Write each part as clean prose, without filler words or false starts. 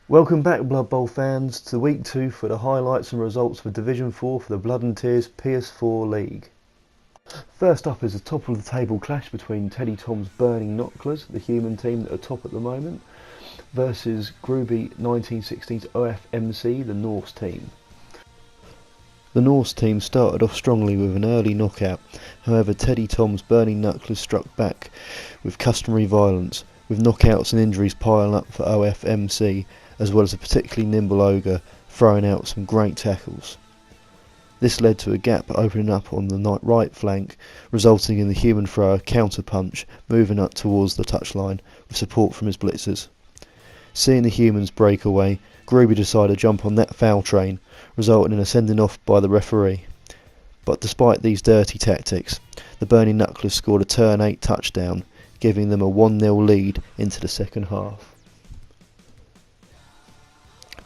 Welcome back, Blood Bowl fans, to week 2 for the highlights and results for Division 4 for the Blood and Tears PS4 League. First up is a top of the table clash between Teddy Tom's Burning Knucklers, the human team that are top at the moment, versus Groovy 1916's OFMC, the Norse team. The Norse team started off strongly with an early knockout, however Teddy Tom's Burning Knucklers struck back with customary violence, with knockouts and injuries piling up for OFMC, as well as a particularly nimble ogre throwing out some great tackles. This led to a gap opening up on the right flank, resulting in the human thrower counter-punch moving up towards the touchline with support from his blitzers. Seeing the humans break away, Groovy decided to jump on that foul train, resulting in a sending off by the referee. But despite these dirty tactics, the Burning Knucklers scored a turn 8 touchdown, giving them a 1-0 lead into the second half.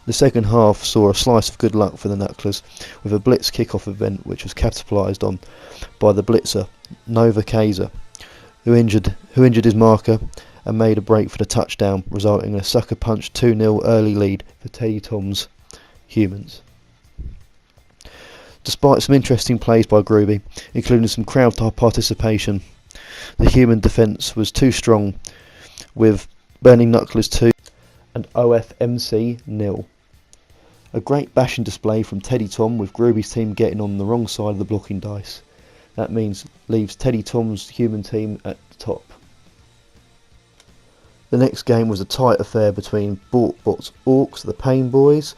The second half saw a slice of good luck for the Knucklers with a blitz kick-off event which was capitalised on by the blitzer Nova Kaiser, who injured his marker and made a break for the touchdown, resulting in a sucker punch 2-0 early lead for Teddy Tom's humans. Despite some interesting plays by Groovy, including some crowd participation, the human defence was too strong, with Burning Knucklers 2 and OFMC 0. A great bashing display from Teddy Tom, with Groovy's team getting on the wrong side of the blocking dice. That leaves Teddy Tom's human team at the top. The next game was a tight affair between Bortbot's Orcs, the Pain Boys,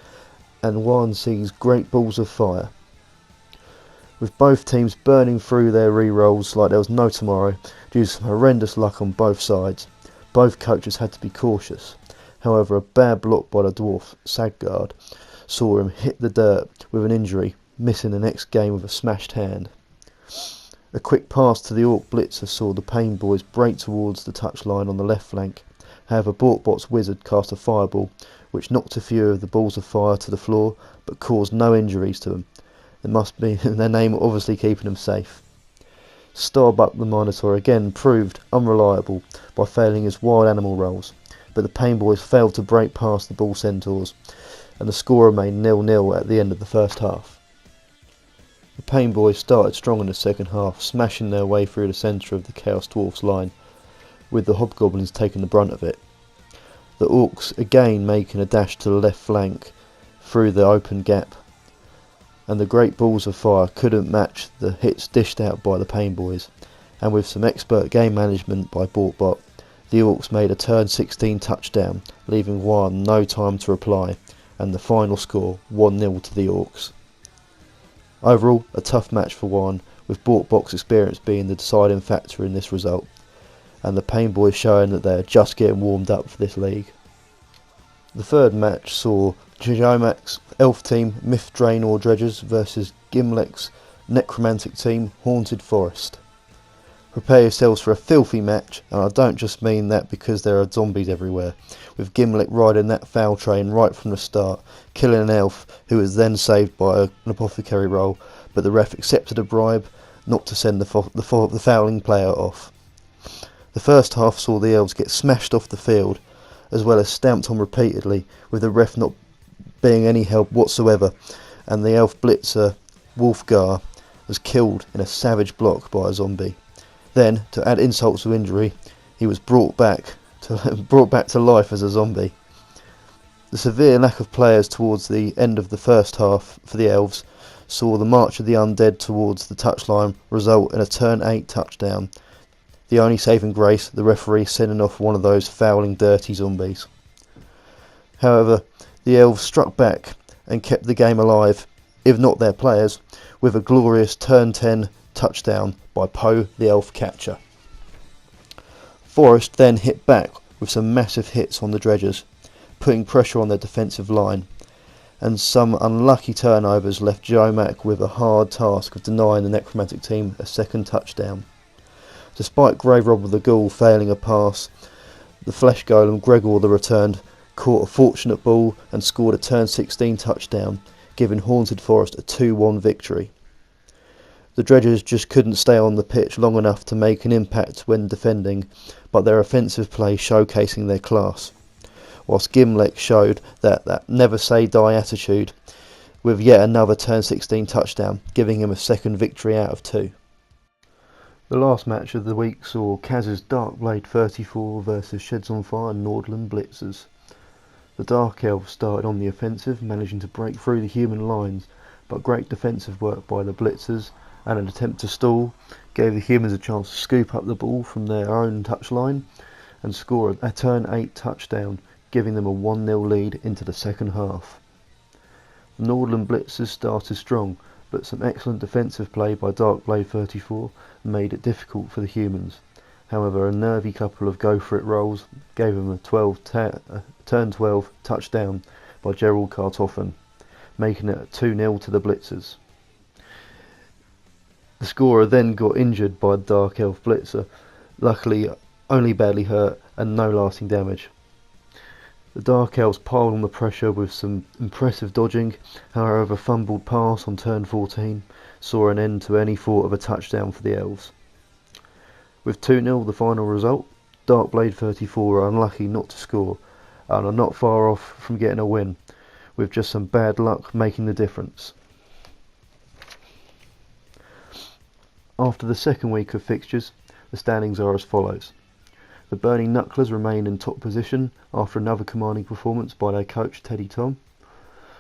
and YNC's Great Balls of Fire, with both teams burning through their re-rolls like there was no tomorrow due to some horrendous luck on both sides. Both coaches had to be cautious. However, a bad block by the dwarf Sagguard saw him hit the dirt with an injury, missing the next game with a smashed hand. A quick pass to the Orc blitzer saw the Pain Boys break towards the touchline on the left flank. However, Bortbot's wizard cast a fireball which knocked a few of the balls of fire to the floor but caused no injuries to them. It must be their name obviously keeping them safe. Starbuck the Minotaur again proved unreliable by failing his wild animal rolls, but the Pain Boys failed to break past the Bull Centaurs, and the score remained 0-0 at the end of the first half. The Pain Boys started strong in the second half, smashing their way through the centre of the Chaos Dwarfs line, with the Hobgoblins taking the brunt of it. The Orcs again making a dash to the left flank through the open gap, and the Great Balls of Fire couldn't match the hits dished out by the Pain Boys, and with some expert game management by Bortbot, the Orcs made a turn 16 touchdown, leaving Warren no time to reply, and the final score 1-0 to the Orcs. Overall, a tough match for Warren, with Bortbot's experience being the deciding factor in this result, and the Pain Boys showing that they are just getting warmed up for this league. The third match saw Jomac's Elf team Myth Draenor Dredgers versus Gimlec's Necromantic team Haunted Forest. Prepare yourselves for a filthy match, and I don't just mean that because there are zombies everywhere, with Gimlec riding that foul train right from the start, killing an elf who was then saved by an apothecary roll, but the ref accepted a bribe not to send the fouling player off. The first half saw the elves get smashed off the field, as well as stamped on repeatedly, with the ref not being any help whatsoever, and the elf blitzer Wolfgar was killed in a savage block by a zombie. Then, to add insult to injury, he was brought back to life as a zombie. The severe lack of players towards the end of the first half for the elves saw the march of the undead towards the touchline result in a turn 8 touchdown. The only saving grace, the referee sending off one of those fouling dirty zombies. However, the elves struck back and kept the game alive, if not their players, with a glorious turn 10 touchdown by Poe the elf catcher. Forest then hit back with some massive hits on the Dredgers, putting pressure on their defensive line, and some unlucky turnovers left Jomac with a hard task of denying the Necromantic team a second touchdown. Despite Grave Robber the Ghoul failing a pass, the Flesh Golem Gregor the Returned caught a fortunate ball and scored a turn 16 touchdown, giving Haunted Forest a 2-1 victory. The Dredgers just couldn't stay on the pitch long enough to make an impact when defending, but their offensive play showcasing their class. whilst Gimleck showed that never say die attitude with yet another turn 16 touchdown, giving him a second victory out of 2. The last match of the week saw Kaz's Darkblade 34 versus Sheds on Fire Nordland Blitzes. The Dark Elves started on the offensive, managing to break through the human lines, but great defensive work by the Blitzers and an attempt to stall gave the humans a chance to scoop up the ball from their own touchline and score a turn 8 touchdown, giving them a 1-0 lead into the second half. The Nordland Blitzers started strong, but some excellent defensive play by Darkblade 34 made it difficult for the humans. However, a nervy couple of go-for-it rolls gave them a turn 12 touchdown by Gerald Kartoffen, making it 2-0 to the Blitzers. The scorer then got injured by the Dark Elf Blitzer, luckily only badly hurt and no lasting damage. The Dark Elves piled on the pressure with some impressive dodging, however a fumbled pass on turn 14 saw an end to any thought of a touchdown for the Elves. With 2-0 the final result, Darkblade 34 are unlucky not to score and are not far off from getting a win, with just some bad luck making the difference. After the second week of fixtures, the standings are as follows. The Burning Knucklers remain in top position after another commanding performance by their coach Teddy Tom,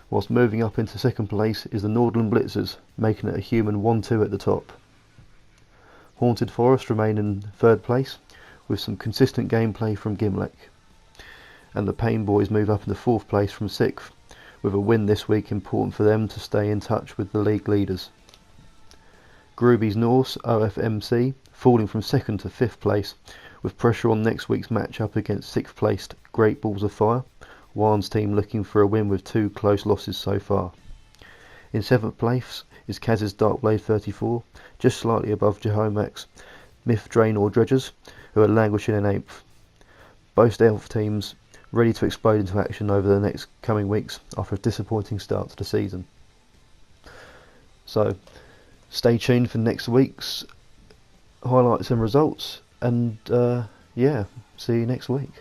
whilst moving up into second place is the Nordland Blitzers, making it a human 1-2 at the top. Haunted Forest remain in third place, with some consistent gameplay from Gimleck, and the Pain Boys move up into fourth place from sixth, with a win this week important for them to stay in touch with the league leaders. Groovy's Norse OFMC falling from second to fifth place, with pressure on next week's match-up against sixth placed Great Balls of Fire, Juan's team looking for a win with 2 close losses so far. In seventh place is Kaz's Darkblade 34, just slightly above Jehomak's Myth Draenor Dredgers, who are languishing in 8th. Both elf teams ready to explode into action over the next coming weeks after a disappointing start to the season. So, stay tuned for next week's highlights and results, and yeah, see you next week.